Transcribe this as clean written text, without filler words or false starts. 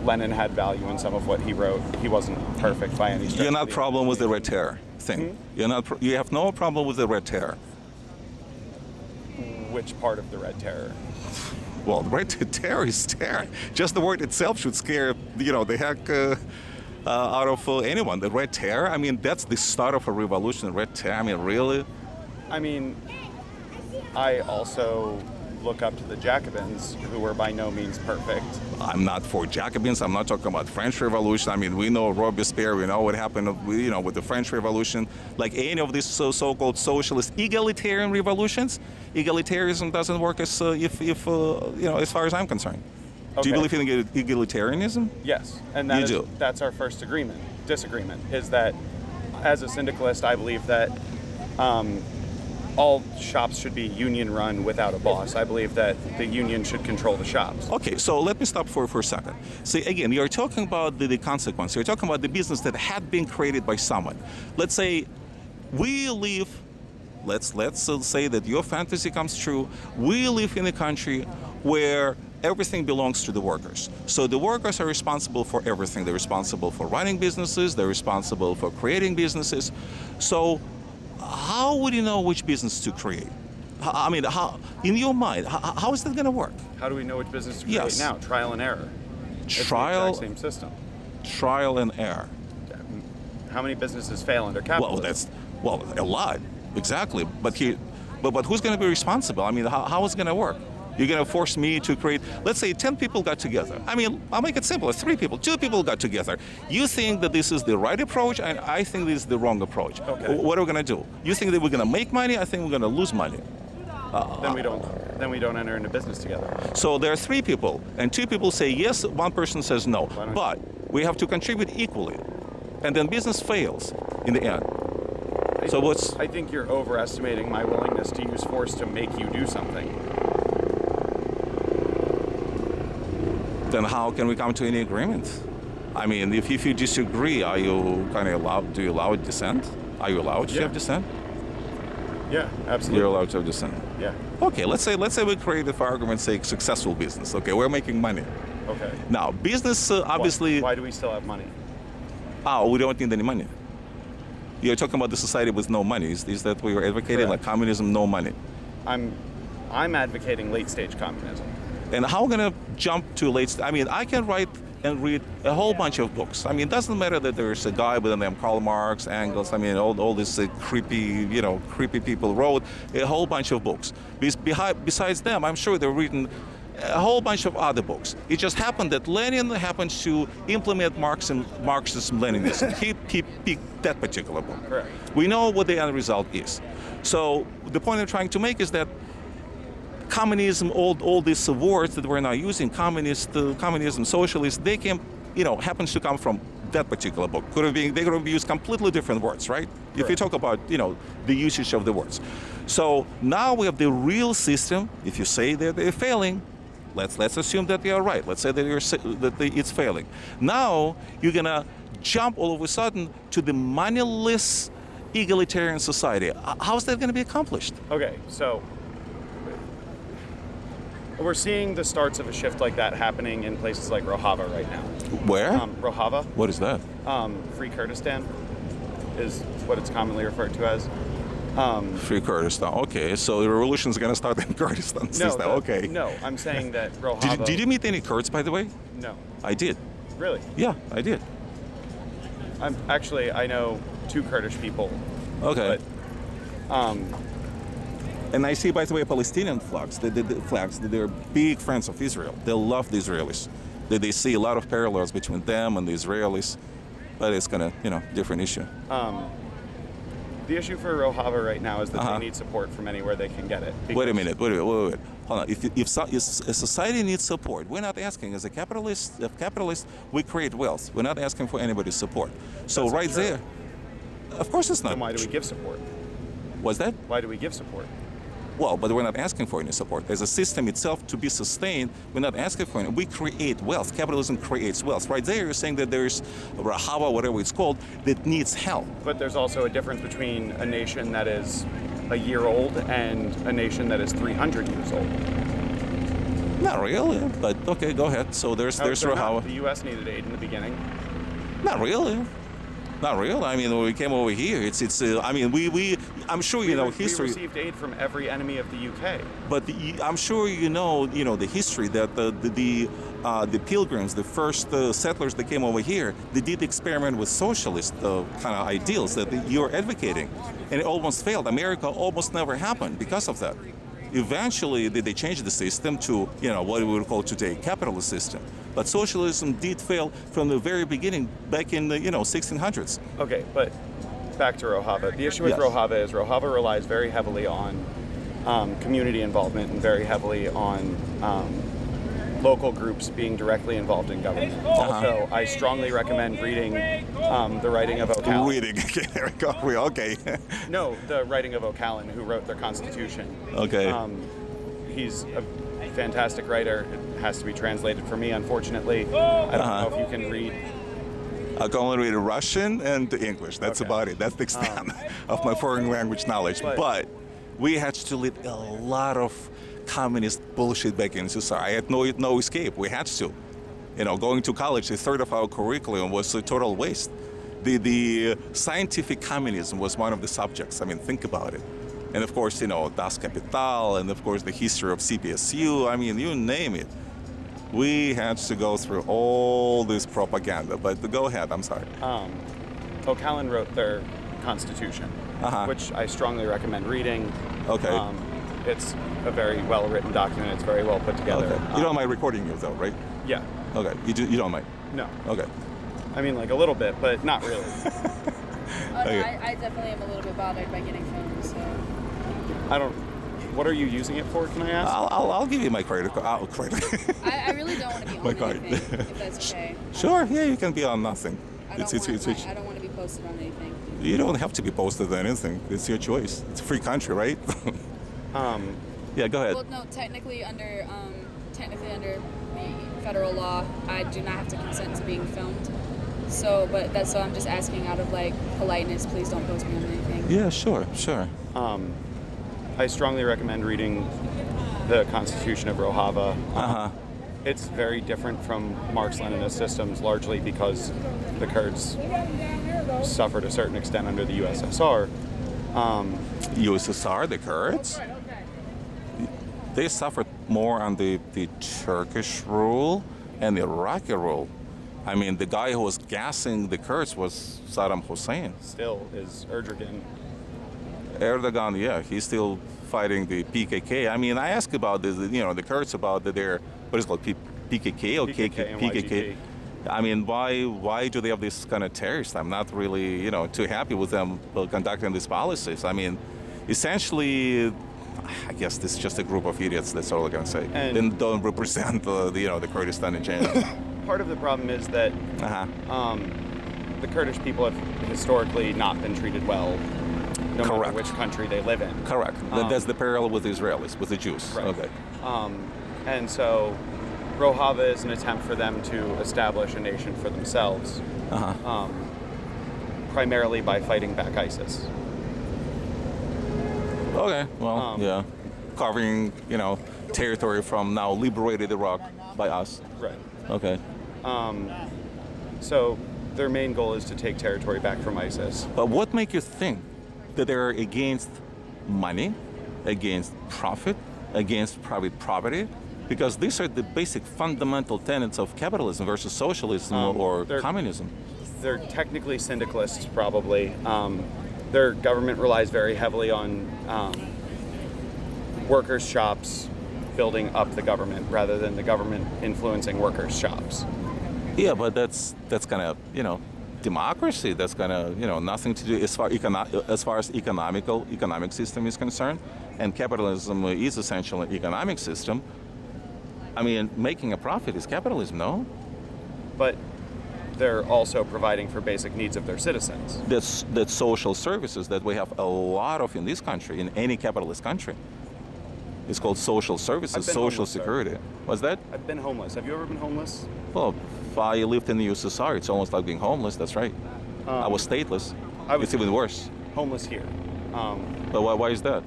Lenin had value in some of what he wrote. He wasn't perfect by any stretch. You're not of the problem with the red imagination. terror thing. You have no problem with the red terror. Which part of the Red Terror? Well, the red terror is terror. Just the word itself should scare the heck out of anyone. The red terror. I mean, that's the start of a revolution. Red terror. I mean, really. I mean, I also look up to the Jacobins, who were by no means perfect. I'm not for Jacobins. I'm not talking about French Revolution. I mean, we know Robespierre. We know what happened, with the French Revolution. Like any of these so-called socialist egalitarian revolutions, egalitarianism doesn't work as as far as I'm concerned. Okay. Do you believe in egalitarianism? Yes, and that's our first disagreement, is that as a syndicalist, I believe that all shops should be union-run without a boss. I believe that the union should control the shops. Okay, so let me stop for a second. See, again, you're talking about the consequence. You're talking about the business that had been created by someone. Let's say we live, let's say that your fantasy comes true. We live in a country where everything belongs to the workers. So the workers are responsible for everything. They're responsible for running businesses. They're responsible for creating businesses. So how would you know which business to create? I mean, how, in your mind, how is that going to work? How do we know which business to create now? Trial and error. Trial. It's the exact same system. Trial and error. How many businesses fail under capitalism? Well, a lot, exactly. But who's going to be responsible? I mean, how is it going to work? You're going to force me to create, let's say 10 people got together. I mean, I'll make it simple. 3 people, 2 people got together. You think that this is the right approach, and I think this is the wrong approach. Okay. What are we going to do? You think that we're going to make money? I think we're going to lose money. Then we don't enter into business together. So there are 3 people, and 2 people say yes, 1 person says no. But we have to contribute equally, and then business fails in the end. I think you're overestimating my willingness to use force to make you do something. Then how can we come to any agreement? I mean, if you disagree, are you kind of allowed? Do you allow dissent? Are you allowed to have dissent? Yeah, absolutely. You're allowed to have dissent. Yeah. Okay, let's say we create, for argument's sake, successful business. Okay, we're making money. Okay. Now, business obviously. Why do we still have money? We don't need any money. You're talking about the society with no money. Is that what you're advocating? Correct. Like communism, no money? I'm advocating late-stage communism. And how am I going to jump to I mean, I can write and read a whole bunch of books. I mean, it doesn't matter that there's a guy with the name Karl Marx, Engels. I mean, all these creepy people wrote a whole bunch of books. Besides them, I'm sure they've written a whole bunch of other books. It just happened that Lenin happened to implement Marxism-Leninism. He picked that particular book. Correct. We know what the end result is. So the point I'm trying to make is that communism, all these words that we're now using, communism, socialist, they can, happens to come from that particular book. They could have used completely different words, right? Correct. If you talk about, the usage of the words. So now we have the real system. If you say that they're failing, let's assume that they are right. Let's say that it's failing. Now you're gonna jump all of a sudden to the moneyless egalitarian society. How is that going to be accomplished? Okay, so we're seeing the starts of a shift like that happening in places like Rojava right now. Where? Rojava. What is that? Free Kurdistan is what it's commonly referred to as. Free Kurdistan. Okay, so the revolution is going to start in Kurdistan. Okay. No, I'm saying that Rojava... Did you meet any Kurds, by the way? No. I did. Really? Yeah, I did. I know 2 Kurdish people. Okay. But, and I see, by the way, Palestinian flags. They're big friends of Israel. They love the Israelis. They see a lot of parallels between them and the Israelis. But it's kind of, different issue. The issue for Rojava right now is that they need support from anywhere they can get it. Wait a minute. Hold on. If a society needs support, we're not asking. As a capitalist, we create wealth. We're not asking for anybody's support. So That's right not true. there, of course it's not. Then why do we give support? What's that? Why do we give support? Well, but we're not asking for any support. As a system itself to be sustained, we're not asking for any. We create wealth. Capitalism creates wealth. Right there, you're saying that there's Rojava, whatever it's called, that needs help. But there's also a difference between a nation that is a year old and a nation that is 300 years old. Not really, but okay, go ahead. So there's They're not. Rohava. The U.S. needed aid in the beginning. Not really. Not really. I mean, when we came over here, I mean, I'm sure you know history. We received aid from every enemy of the UK. But I'm sure you know the history that the Pilgrims, the first settlers that came over here, they did experiment with socialist kind of ideals that you're advocating, and it almost failed. America almost never happened because of that. Eventually, they changed the system to what we would call today capitalist system. But socialism did fail from the very beginning, back in the 1600s. Okay, but back to Rojava. The issue with Yes. Rojava is Rojava relies very heavily on community involvement and very heavily on local groups being directly involved in government. Also, I strongly recommend reading the writing of O'Callaghan. Reading, there we go. Okay. No, the writing of O'Callaghan, who wrote their Constitution. Okay. He's a fantastic writer. It has to be translated for me, unfortunately. I don't know if you can read. I can only read Russian and English. That's Okay. about it. That's the extent of my foreign language knowledge. But we had to live a lot of communist bullshit back in society. I had no escape. We had to. Going to college, a third of our curriculum was a total waste. The scientific communism was one of the subjects. I mean, think about it. And of course, Das Kapital, and of course the history of CPSU. I mean, you name it. We had to go through all this propaganda. But go ahead, I'm sorry. O'Callaghan wrote their Constitution, which I strongly recommend reading. Okay. It's a very well-written document. It's very well put together. Okay. You don't mind recording you though, right? Yeah. Okay. You don't mind? No. Okay. I mean, like a little bit, but not really. Oh, no, I definitely am a little bit bothered by getting filmed, so. I don't. What are you using it for? Can I ask? I'll give you my credit card. I really don't want to be My on card. anything, if that's okay. Sure. Yeah, you can be on nothing. I don't want to be posted on anything. You don't have to be posted on anything. It's your choice. It's a free country, right? Yeah, go ahead. Well, no, technically under the federal law, I do not have to consent to being filmed. So I'm just asking out of politeness, please don't post me on anything. Yeah, sure. I strongly recommend reading the Constitution of Rojava. It's very different from Marx-Leninist systems, largely because the Kurds suffered a certain extent under the USSR. USSR, the Kurds, they suffered more under the Turkish rule and the Iraqi rule. I mean, the guy who was gassing the Kurds was Saddam Hussein. Still is Erdogan, yeah, he's still fighting the PKK. I mean, I asked about this, the Kurds about their, what is it called, PKK or PKK and PKK? YGT. I mean, why do they have this kind of terrorists? I'm not really, too happy with them conducting these policies. I mean, essentially, I guess this is just a group of idiots. That's all I'm gonna say. And then don't represent the Kurdistan in general. part of the problem is that the Kurdish people have historically not been treated well, no matter Correct. which country they live in. Correct. That's the parallel with the Israelis, with the Jews. Right. Okay. And so Rojava is an attempt for them to establish a nation for themselves, primarily by fighting back ISIS. Okay. Well, yeah, carving territory from now liberated Iraq by us. Right. Okay. So their main goal is to take territory back from ISIS. But what makes you think that they're against money, against profit, against private property? Because these are the basic fundamental tenets of capitalism versus socialism or communism. They're technically syndicalists, probably. Their government relies very heavily on workers' shops building up the government rather than the government influencing workers' shops. Yeah, but that's kind of democracy. That's kind of nothing to do as far as economic system is concerned, and capitalism is essentially an economic system. I mean, making a profit is capitalism, no? But they're also providing for basic needs of their citizens. That's social services that we have a lot of in this country, in any capitalist country. It's called social services, social homeless, security. What's that? I've been homeless. Have you ever been homeless? Well, if I lived in the USSR, it's almost like being homeless, that's right. I was stateless. I was It's even worse. homeless here. But why is that?